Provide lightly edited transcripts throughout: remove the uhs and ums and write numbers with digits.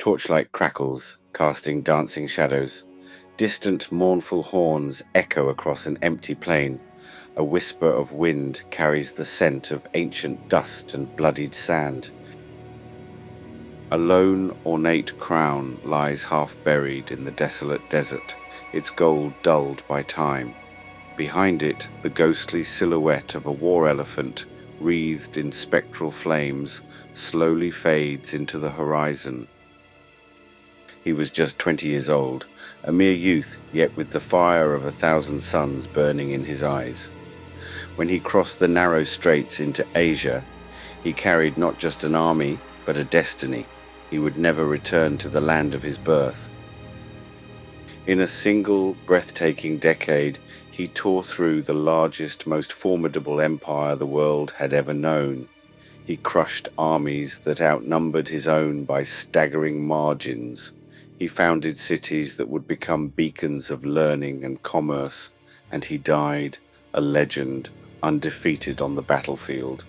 Torchlight crackles, casting dancing shadows. Distant mournful horns echo across an empty plain. A whisper of wind carries the scent of ancient dust and bloodied sand. A lone, ornate crown lies half buried in the desolate desert, its gold dulled by time. Behind it, the ghostly silhouette of a war elephant, wreathed in spectral flames, slowly fades into the horizon. He was just 20 years old, a mere youth, yet with the fire of 1,000 suns burning in his eyes. When he crossed the narrow straits into Asia, he carried not just an army, but a destiny. He would never return to the land of his birth. In a single, breathtaking decade, he tore through the largest, most formidable empire the world had ever known. He crushed armies that outnumbered his own by staggering margins. He founded cities that would become beacons of learning and commerce, and he died, a legend, undefeated on the battlefield.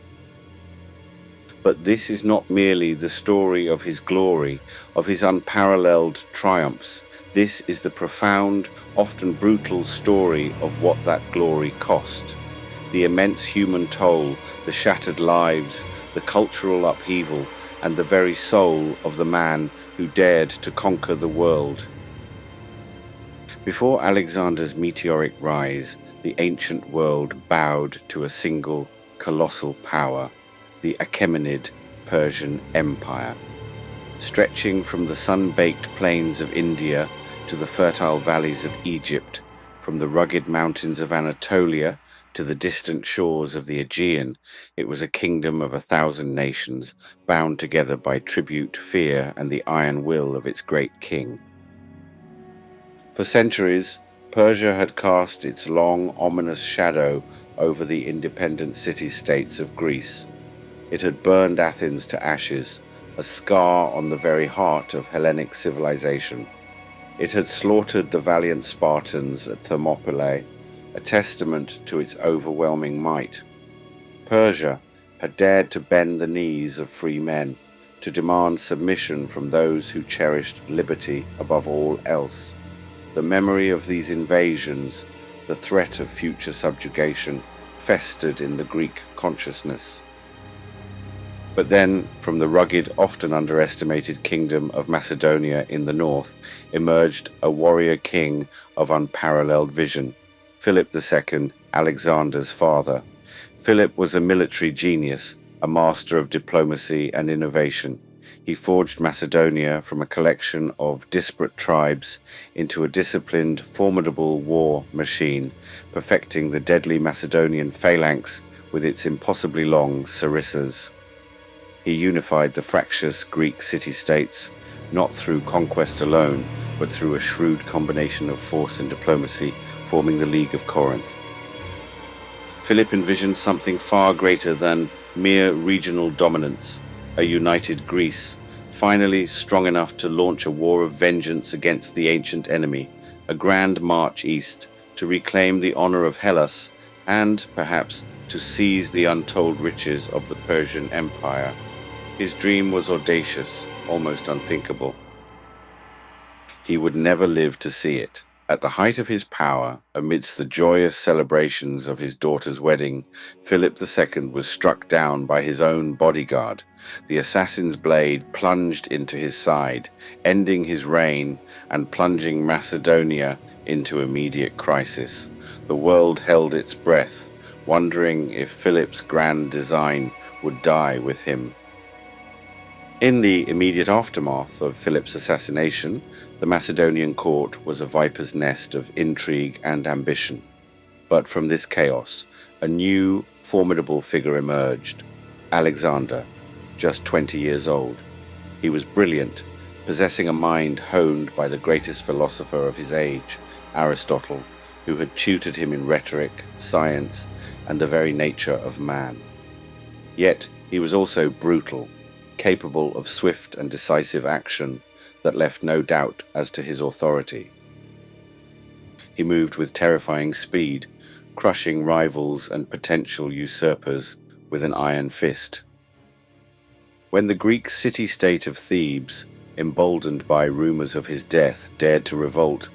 But this is not merely the story of his glory, of his unparalleled triumphs. This is the profound, often brutal story of what that glory cost. The immense human toll, the shattered lives, the cultural upheaval, and the very soul of the man who dared to conquer the world. Before Alexander's meteoric rise, the ancient world bowed to a single, colossal power, the Achaemenid Persian Empire. Stretching from the sun-baked plains of India to the fertile valleys of Egypt, from the rugged mountains of Anatolia to the distant shores of the Aegean, it was a kingdom of 1,000 nations, bound together by tribute, fear, and the iron will of its great king. For centuries, Persia had cast its long, ominous shadow over the independent city-states of Greece. It had burned Athens to ashes, a scar on the very heart of Hellenic civilization. It had slaughtered the valiant Spartans at Thermopylae, a testament to its overwhelming might. Persia had dared to bend the knees of free men, to demand submission from those who cherished liberty above all else. The memory of these invasions, the threat of future subjugation, festered in the Greek consciousness. But then, from the rugged, often underestimated kingdom of Macedonia in the north, emerged a warrior king of unparalleled vision, Philip II, Alexander's father. Philip was a military genius, a master of diplomacy and innovation. He forged Macedonia from a collection of disparate tribes into a disciplined, formidable war machine, perfecting the deadly Macedonian phalanx with its impossibly long sarissas. He unified the fractious Greek city-states, not through conquest alone, but through a shrewd combination of force and diplomacy, forming the League of Corinth. Philip envisioned something far greater than mere regional dominance, a united Greece, finally strong enough to launch a war of vengeance against the ancient enemy, a grand march east to reclaim the honor of Hellas and, perhaps, to seize the untold riches of the Persian Empire. His dream was audacious, almost unthinkable. He would never live to see it. At the height of his power, amidst the joyous celebrations of his daughter's wedding, Philip II was struck down by his own bodyguard. The assassin's blade plunged into his side, ending his reign and plunging Macedonia into immediate crisis. The world held its breath, wondering if Philip's grand design would die with him. In the immediate aftermath of Philip's assassination, the Macedonian court was a viper's nest of intrigue and ambition. But from this chaos, a new, formidable figure emerged, Alexander, just 20 years old. He was brilliant, possessing a mind honed by the greatest philosopher of his age, Aristotle, who had tutored him in rhetoric, science, and the very nature of man. Yet he was also brutal, capable of swift and decisive action that left no doubt as to his authority. He moved with terrifying speed, crushing rivals and potential usurpers with an iron fist. When the Greek city-state of Thebes, emboldened by rumors of his death, dared to revolt,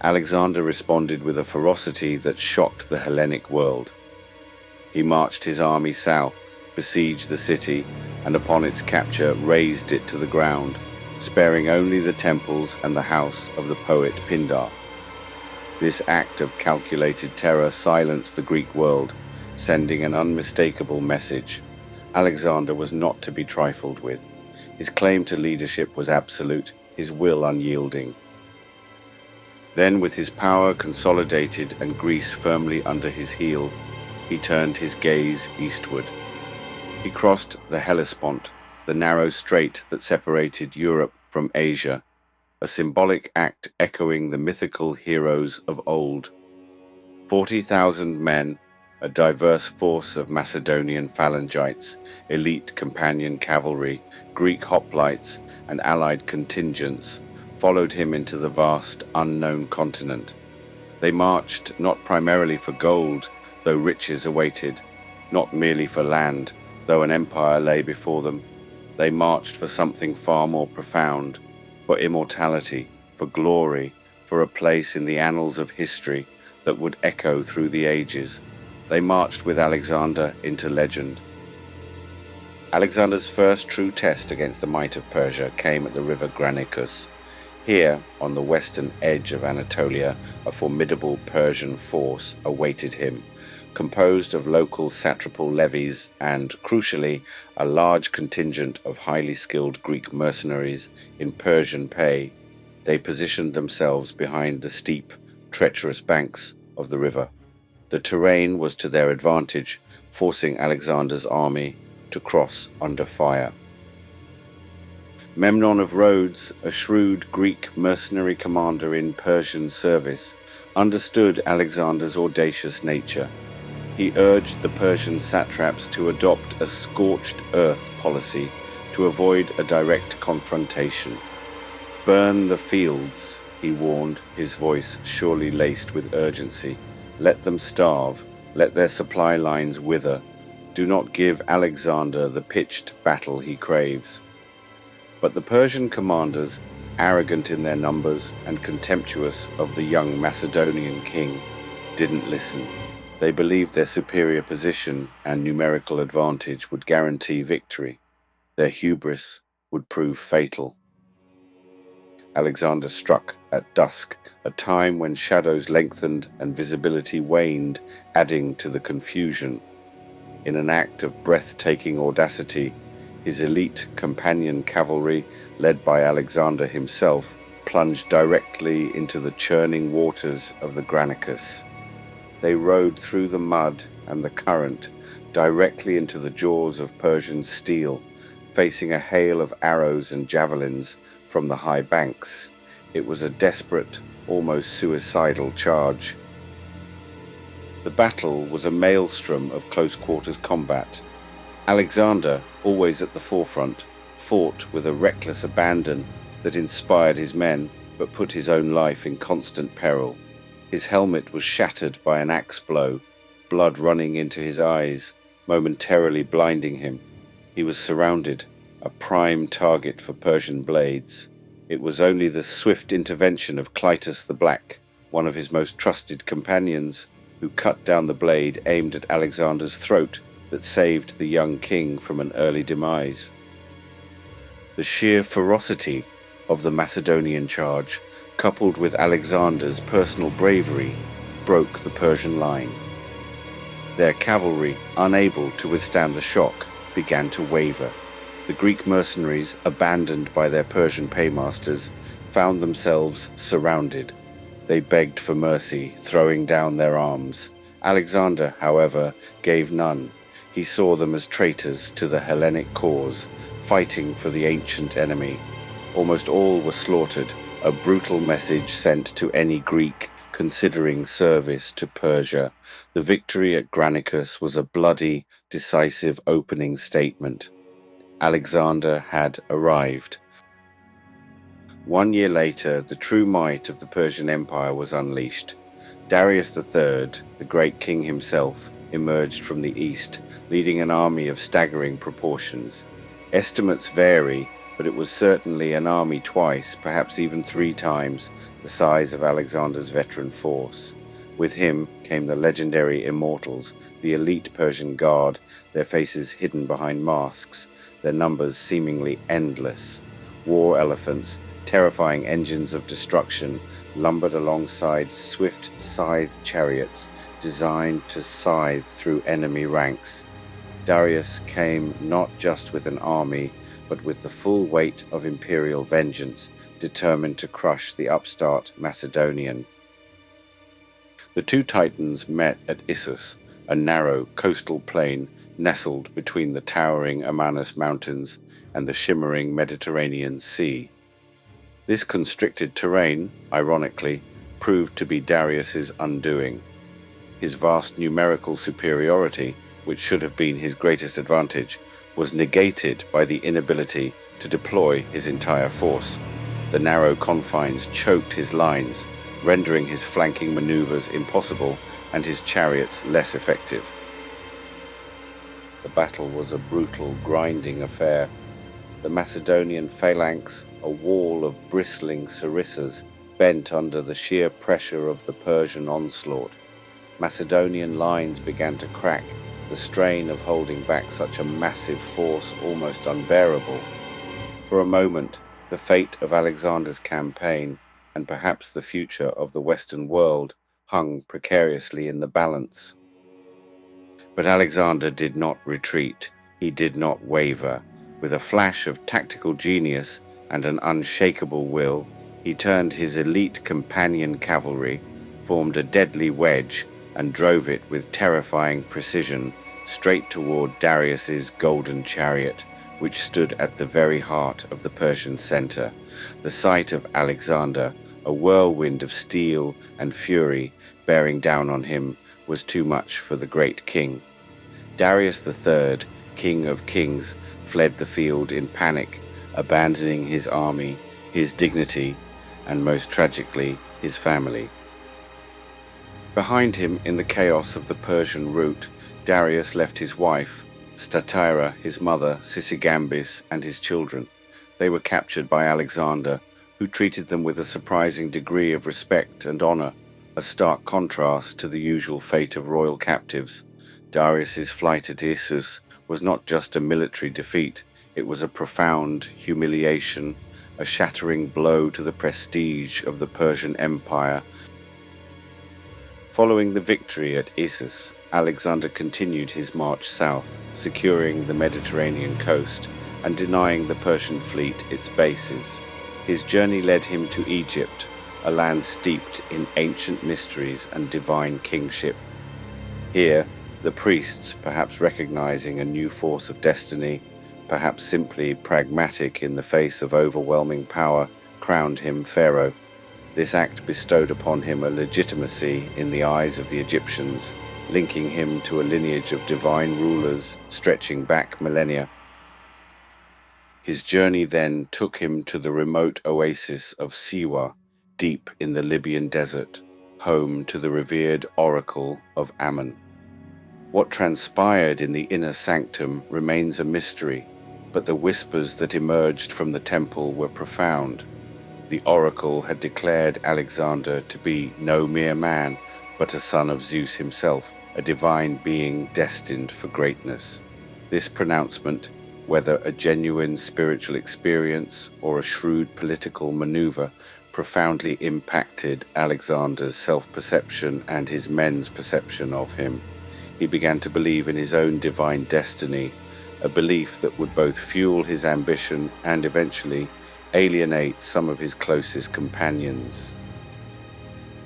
Alexander responded with a ferocity that shocked the Hellenic world. He marched his army south, besieged the city, and upon its capture razed it to the ground, sparing only the temples and the house of the poet Pindar. This act of calculated terror silenced the Greek world, sending an unmistakable message. Alexander was not to be trifled with. His claim to leadership was absolute, his will unyielding. Then, with his power consolidated and Greece firmly under his heel, he turned his gaze eastward. He crossed the Hellespont, the narrow strait that separated Europe from Asia, a symbolic act echoing the mythical heroes of old. 40,000 men, a diverse force of Macedonian phalangites, elite companion cavalry, Greek hoplites, and allied contingents, followed him into the vast, unknown continent. They marched not primarily for gold, though riches awaited, not merely for land, though an empire lay before them. They marched for something far more profound, for immortality, for glory, for a place in the annals of history that would echo through the ages. They marched with Alexander into legend. Alexander's first true test against the might of Persia came at the river Granicus. Here, on the western edge of Anatolia, a formidable Persian force awaited him, composed of local satrapal levies and, crucially, a large contingent of highly skilled Greek mercenaries in Persian pay. They positioned themselves behind the steep, treacherous banks of the river. The terrain was to their advantage, forcing Alexander's army to cross under fire. Memnon of Rhodes, a shrewd Greek mercenary commander in Persian service, understood Alexander's audacious nature. He urged the Persian satraps to adopt a scorched earth policy to avoid a direct confrontation. "Burn the fields," he warned, his voice surely laced with urgency. "Let them starve, let their supply lines wither. Do not give Alexander the pitched battle he craves." But the Persian commanders, arrogant in their numbers and contemptuous of the young Macedonian king, didn't listen. They believed their superior position and numerical advantage would guarantee victory. Their hubris would prove fatal. Alexander struck at dusk, a time when shadows lengthened and visibility waned, adding to the confusion. In an act of breathtaking audacity, his elite companion cavalry, led by Alexander himself, plunged directly into the churning waters of the Granicus. They rode through the mud and the current, directly into the jaws of Persian steel, facing a hail of arrows and javelins from the high banks. It was a desperate, almost suicidal charge. The battle was a maelstrom of close-quarters combat. Alexander, always at the forefront, fought with a reckless abandon that inspired his men but put his own life in constant peril. His helmet was shattered by an axe blow, blood running into his eyes, momentarily blinding him. He was surrounded, a prime target for Persian blades. It was only the swift intervention of Clytus the Black, one of his most trusted companions, who cut down the blade aimed at Alexander's throat, that saved the young king from an early demise. The sheer ferocity of the Macedonian charge, coupled with Alexander's personal bravery, broke the Persian line. Their cavalry, unable to withstand the shock, began to waver. The Greek mercenaries, abandoned by their Persian paymasters, found themselves surrounded. They begged for mercy, throwing down their arms. Alexander, however, gave none. He saw them as traitors to the Hellenic cause, fighting for the ancient enemy. Almost all were slaughtered, a brutal message sent to any Greek considering service to Persia. The victory at Granicus was a bloody, decisive opening statement. Alexander had arrived. 1 year later, the true might of the Persian Empire was unleashed. Darius III, the great king himself, emerged from the east, leading an army of staggering proportions. Estimates vary, but it was certainly an army twice, perhaps even 3 times, the size of Alexander's veteran force. With him came the legendary immortals, the elite Persian guard, their faces hidden behind masks, their numbers seemingly endless. War elephants, terrifying engines of destruction, lumbered alongside swift scythe chariots designed to scythe through enemy ranks. Darius came not just with an army, but with the full weight of imperial vengeance, determined to crush the upstart Macedonian. The two titans met at Issus, a narrow coastal plain nestled between the towering Amanus Mountains and the shimmering Mediterranean Sea. This constricted terrain, ironically, proved to be Darius's undoing. His vast numerical superiority, which should have been his greatest advantage, was negated by the inability to deploy his entire force. The narrow confines choked his lines, rendering his flanking maneuvers impossible and his chariots less effective. The battle was a brutal, grinding affair. The Macedonian phalanx, a wall of bristling sarissas, bent under the sheer pressure of the Persian onslaught. Macedonian lines began to crack, the strain of holding back such a massive force almost unbearable. For a moment, the fate of Alexander's campaign, and perhaps the future of the Western world, hung precariously in the balance. But Alexander did not retreat. He did not waver. With a flash of tactical genius and an unshakable will, he turned his elite companion cavalry, formed a deadly wedge, and drove it with terrifying precision straight toward Darius's golden chariot, which stood at the very heart of the Persian center. The sight of Alexander, a whirlwind of steel and fury bearing down on him, was too much for the great king. Darius III, King of Kings, fled the field in panic, abandoning his army, his dignity, and most tragically, his family. Behind him, in the chaos of the Persian rout, Darius left his wife, Statira, his mother, Sisygambis, and his children. They were captured by Alexander, who treated them with a surprising degree of respect and honor, a stark contrast to the usual fate of royal captives. Darius's flight at Issus was not just a military defeat, it was a profound humiliation, a shattering blow to the prestige of the Persian Empire. Following the victory at Issus, Alexander continued his march south, securing the Mediterranean coast and denying the Persian fleet its bases. His journey led him to Egypt, a land steeped in ancient mysteries and divine kingship. Here, the priests, perhaps recognizing a new force of destiny, perhaps simply pragmatic in the face of overwhelming power, crowned him pharaoh. This act bestowed upon him a legitimacy in the eyes of the Egyptians, linking him to a lineage of divine rulers stretching back millennia. His journey then took him to the remote oasis of Siwa, deep in the Libyan desert, home to the revered oracle of Ammon. What transpired in the inner sanctum remains a mystery, but the whispers that emerged from the temple were profound. The oracle had declared Alexander to be no mere man, but a son of Zeus himself, a divine being destined for greatness. This pronouncement, whether a genuine spiritual experience or a shrewd political maneuver, profoundly impacted Alexander's self-perception and his men's perception of him. He began to believe in his own divine destiny, a belief that would both fuel his ambition and eventually alienate some of his closest companions.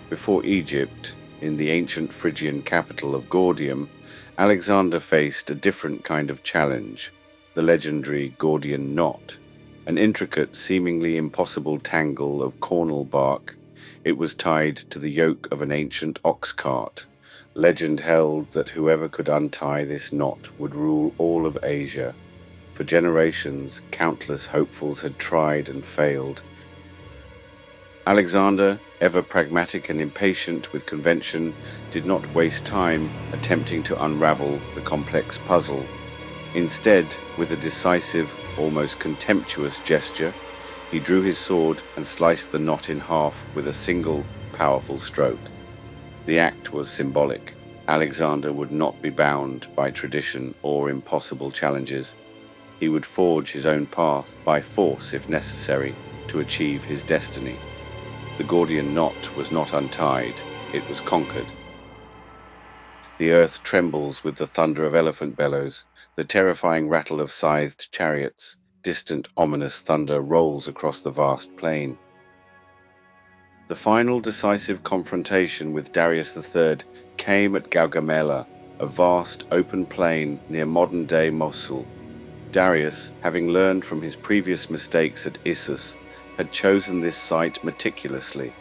Before Egypt, in the ancient Phrygian capital of Gordium, Alexander faced a different kind of challenge, the legendary Gordian knot, an intricate, seemingly impossible tangle of cornel bark. It was tied to the yoke of an ancient ox cart. Legend held that whoever could untie this knot would rule all of Asia. For generations, countless hopefuls had tried and failed. Alexander, ever pragmatic and impatient with convention, did not waste time attempting to unravel the complex puzzle. Instead, with a decisive, almost contemptuous gesture, he drew his sword and sliced the knot in half with a single, powerful stroke. The act was symbolic. Alexander would not be bound by tradition or impossible challenges. He would forge his own path by force if necessary to achieve his destiny. The Gordian knot was not untied, it was conquered. The earth trembles with the thunder of elephant bellows, the terrifying rattle of scythed chariots, distant ominous thunder rolls across the vast plain. The final decisive confrontation with Darius III came at Gaugamela, a vast open plain near modern-day Mosul. Darius, having learned from his previous mistakes at Issus, had chosen this site meticulously.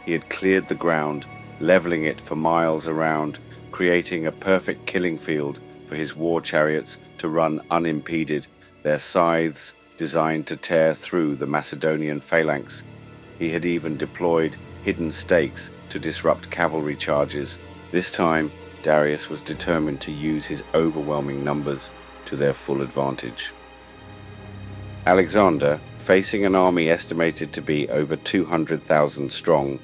He had cleared the ground, leveling it for miles around, creating a perfect killing field for his war chariots to run unimpeded, their scythes designed to tear through the Macedonian phalanx. He had even deployed hidden stakes to disrupt cavalry charges. This time, Darius was determined to use his overwhelming numbers to their full advantage. Alexander, facing an army estimated to be over 200,000 strong,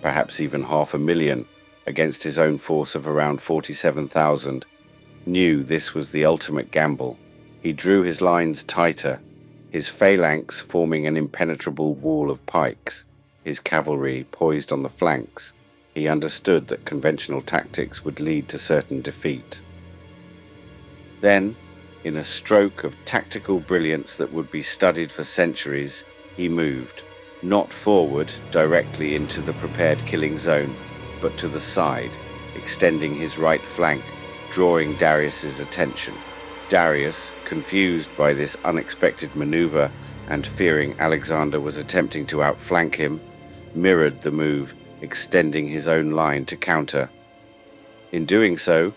perhaps even 500,000, against his own force of around 47,000, knew this was the ultimate gamble. He drew his lines tighter, his phalanx forming an impenetrable wall of pikes, his cavalry poised on the flanks. He understood that conventional tactics would lead to certain defeat. Then, in a stroke of tactical brilliance that would be studied for centuries, he moved, not forward directly into the prepared killing zone, but to the side, extending his right flank, drawing Darius's attention. Darius, confused by this unexpected maneuver and fearing Alexander was attempting to outflank him, mirrored the move, extending his own line to counter. In doing so,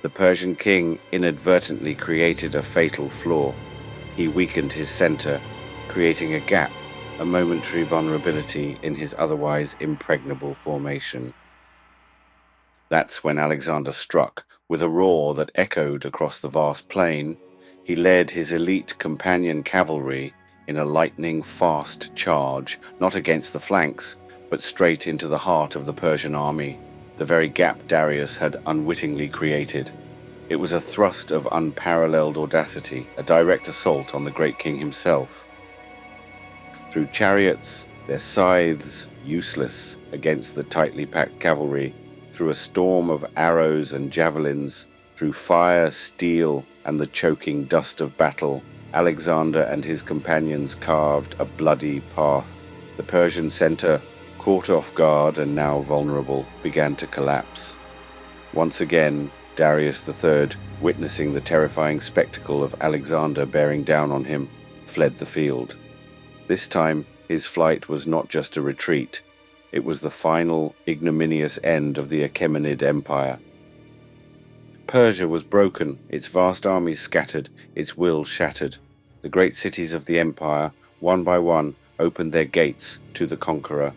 the Persian king inadvertently created a fatal flaw. He weakened his center, creating a gap, a momentary vulnerability in his otherwise impregnable formation. That's when Alexander struck, with a roar that echoed across the vast plain. He led his elite companion cavalry in a lightning-fast charge, not against the flanks, but straight into the heart of the Persian army, the very gap Darius had unwittingly created. It was a thrust of unparalleled audacity, a direct assault on the great king himself. Through chariots, their scythes useless against the tightly packed cavalry, through a storm of arrows and javelins, through fire, steel, and the choking dust of battle, Alexander and his companions carved a bloody path. The Persian center, caught off guard and now vulnerable, began to collapse. Once again, Darius III, witnessing the terrifying spectacle of Alexander bearing down on him, fled the field. This time, his flight was not just a retreat. It was the final, ignominious end of the Achaemenid Empire. Persia was broken, its vast armies scattered, its will shattered. The great cities of the empire, one by one, opened their gates to the conqueror.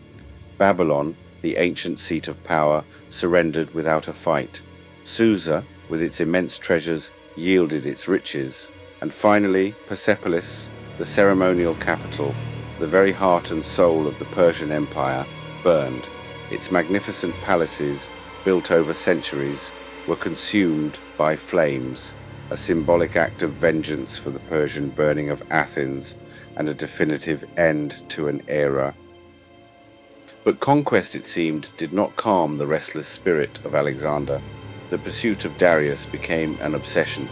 Babylon, the ancient seat of power, surrendered without a fight. Susa, with its immense treasures, yielded its riches. And finally, Persepolis, the ceremonial capital, the very heart and soul of the Persian Empire, burned. Its magnificent palaces, built over centuries, were consumed by flames, a symbolic act of vengeance for the Persian burning of Athens and a definitive end to an era. But conquest, it seemed, did not calm the restless spirit of Alexander. The pursuit of Darius became an obsession.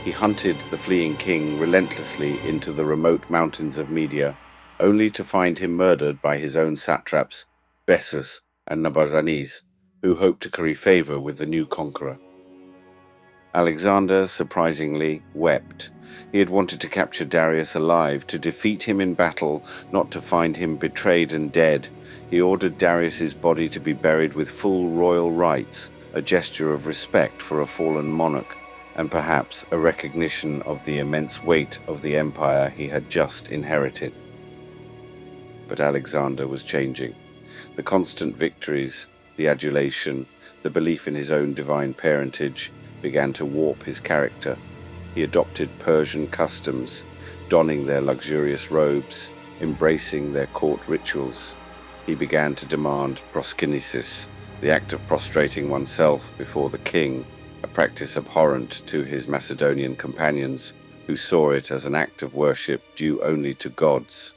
He hunted the fleeing king relentlessly into the remote mountains of Media, only to find him murdered by his own satraps, Bessus and Nabozannes, who hoped to curry favor with the new conqueror. Alexander, surprisingly, wept. He had wanted to capture Darius alive, to defeat him in battle, not to find him betrayed and dead. He ordered Darius's body to be buried with full royal rites, a gesture of respect for a fallen monarch, and perhaps a recognition of the immense weight of the empire he had just inherited. But Alexander was changing. The constant victories, the adulation, the belief in his own divine parentage began to warp his character. He adopted Persian customs, donning their luxurious robes, embracing their court rituals. He began to demand proskinesis, the act of prostrating oneself before the king, a practice abhorrent to his Macedonian companions, who saw it as an act of worship due only to gods.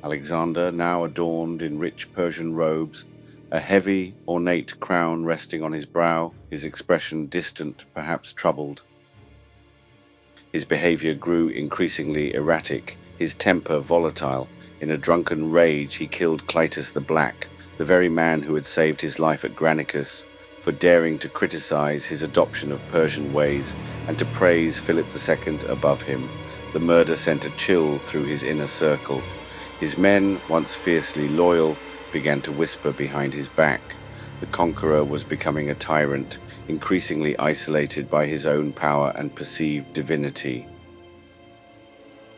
Alexander, now adorned in rich Persian robes, a heavy, ornate crown resting on his brow, his expression distant, perhaps troubled. His behavior grew increasingly erratic, his temper volatile. In a drunken rage, he killed Clytus the Black, the very man who had saved his life at Granicus, for daring to criticize his adoption of Persian ways and to praise Philip II above him. The murder sent a chill through his inner circle. His men, once fiercely loyal, began to whisper behind his back. The conqueror was becoming a tyrant, increasingly isolated by his own power and perceived divinity.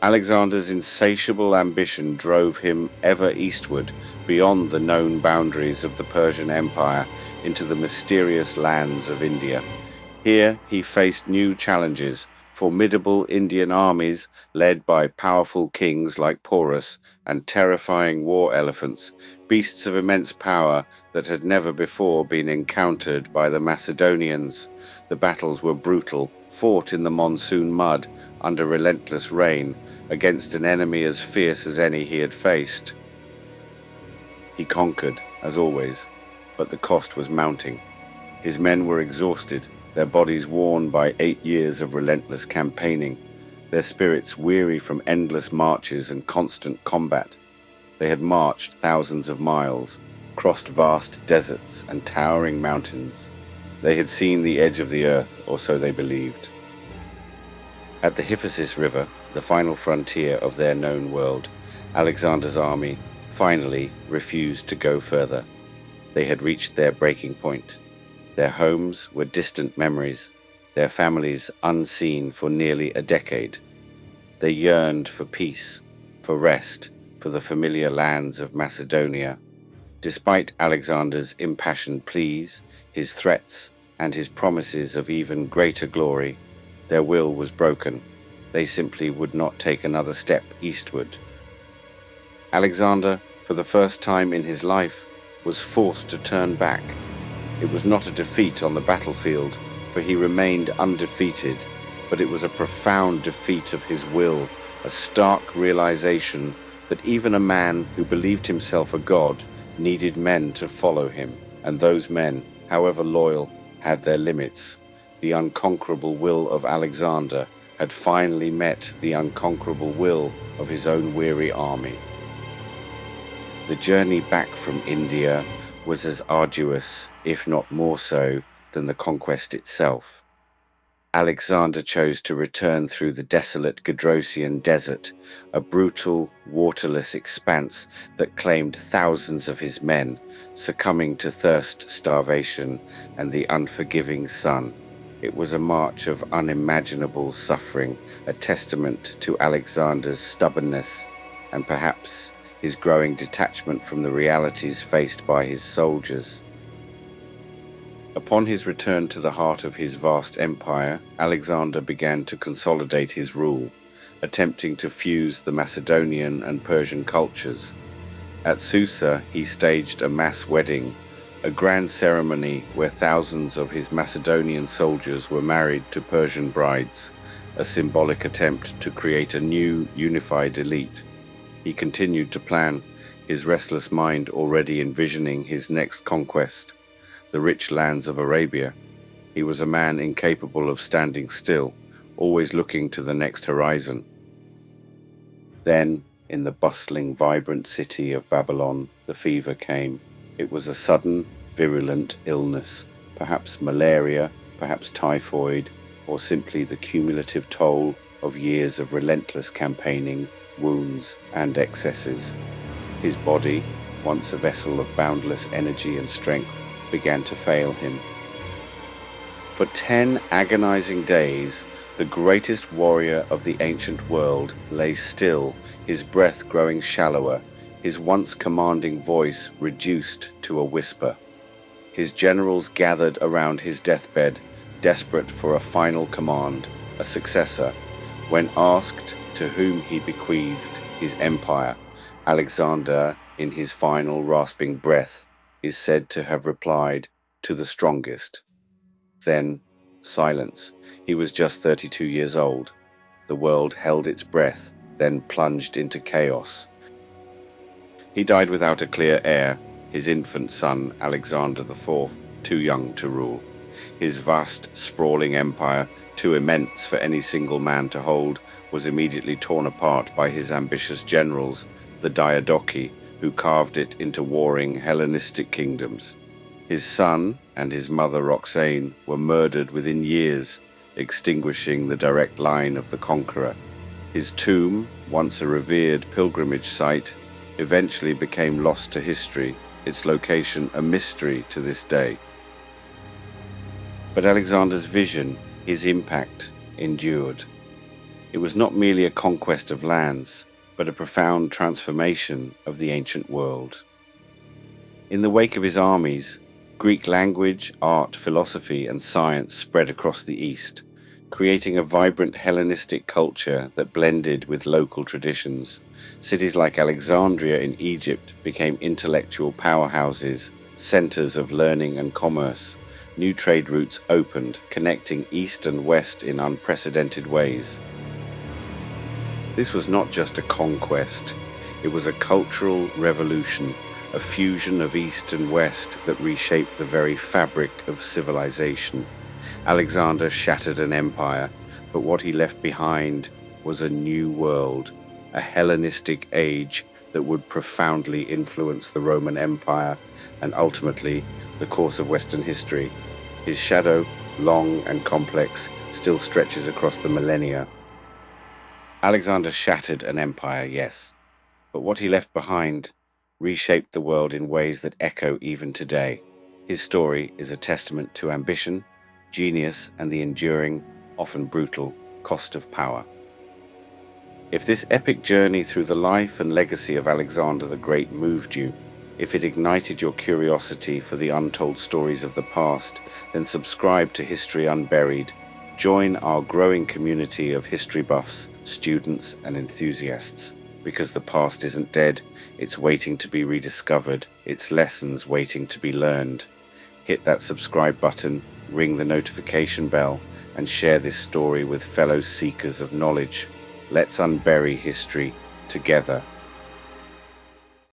Alexander's insatiable ambition drove him ever eastward, beyond the known boundaries of the Persian Empire, into the mysterious lands of India. Here he faced new challenges, formidable Indian armies led by powerful kings like Porus and terrifying war elephants, beasts of immense power that had never before been encountered by the Macedonians. The battles were brutal, fought in the monsoon mud under relentless rain, against an enemy as fierce as any he had faced. He conquered, as always, but the cost was mounting. His men were exhausted, their bodies worn by 8 years of relentless campaigning, their spirits weary from endless marches and constant combat. They had marched thousands of miles, crossed vast deserts and towering mountains. They had seen the edge of the earth, or so they believed. At the Hyphasis River, the final frontier of their known world, Alexander's army finally refused to go further. They had reached their breaking point. Their homes were distant memories, their families unseen for nearly a decade. They yearned for peace, for rest, for the familiar lands of Macedonia. Despite Alexander's impassioned pleas, his threats, and his promises of even greater glory, their will was broken. They simply would not take another step eastward. Alexander, for the first time in his life, was forced to turn back. It was not a defeat on the battlefield, for he remained undefeated, but it was a profound defeat of his will, a stark realization that even a man who believed himself a god needed men to follow him, and those men, however loyal, had their limits. The unconquerable will of Alexander had finally met the unconquerable will of his own weary army. The journey back from India was as arduous, if not more so, than the conquest itself. Alexander chose to return through the desolate Gedrosian desert, a brutal, waterless expanse that claimed thousands of his men, succumbing to thirst, starvation, and the unforgiving sun. It was a march of unimaginable suffering, a testament to Alexander's stubbornness and perhaps his growing detachment from the realities faced by his soldiers. Upon his return to the heart of his vast empire, Alexander began to consolidate his rule, attempting to fuse the Macedonian and Persian cultures. At Susa, he staged a mass wedding, a grand ceremony where thousands of his Macedonian soldiers were married to Persian brides, a symbolic attempt to create a new, unified elite. He continued to plan, his restless mind already envisioning his next conquest, the rich lands of Arabia. He was a man incapable of standing still, always looking to the next horizon. Then, in the bustling, vibrant city of Babylon, the fever came. It was a sudden, virulent illness, perhaps malaria, perhaps typhoid, or simply the cumulative toll of years of relentless campaigning, wounds, and excesses. His body, once a vessel of boundless energy and strength, began to fail him. For 10 agonizing days, the greatest warrior of the ancient world lay still, his breath growing shallower, his once commanding voice reduced to a whisper. His generals gathered around his deathbed, desperate for a final command, a successor, When asked to whom he bequeathed his empire, Alexander, in his final rasping breath, is said to have replied, "To the strongest." Then, silence. He was just 32 years old. The world held its breath, then plunged into chaos. He died without a clear heir, his infant son, Alexander IV, too young to rule. His vast, sprawling empire, too immense for any single man to hold, was immediately torn apart by his ambitious generals, the Diadochi, who carved it into warring Hellenistic kingdoms. His son and his mother Roxane were murdered within years, extinguishing the direct line of the conqueror. His tomb, once a revered pilgrimage site, eventually became lost to history, its location a mystery to this day. But Alexander's vision, his impact, endured. It was not merely a conquest of lands, but a profound transformation of the ancient world. In the wake of his armies, Greek language, art, philosophy, and science spread across the East, creating a vibrant Hellenistic culture that blended with local traditions. Cities like Alexandria in Egypt became intellectual powerhouses, centers of learning and commerce. New trade routes opened, connecting East and West in unprecedented ways. This was not just a conquest, it was a cultural revolution, a fusion of East and West that reshaped the very fabric of civilization. Alexander shattered an empire, but what he left behind was a new world, a Hellenistic age that would profoundly influence the Roman Empire and ultimately the course of Western history. His shadow, long and complex, still stretches across the millennia. Alexander shattered an empire, yes, but what he left behind reshaped the world in ways that echo even today. His story is a testament to ambition, genius, and the enduring, often brutal, cost of power. If this epic journey through the life and legacy of Alexander the Great moved you, if it ignited your curiosity for the untold stories of the past, then subscribe to History Unburied. Join our growing community of history buffs, students, and enthusiasts. Because the past isn't dead, it's waiting to be rediscovered, its lessons waiting to be learned. Hit that subscribe button, ring the notification bell, and share this story with fellow seekers of knowledge. Let's unbury history together.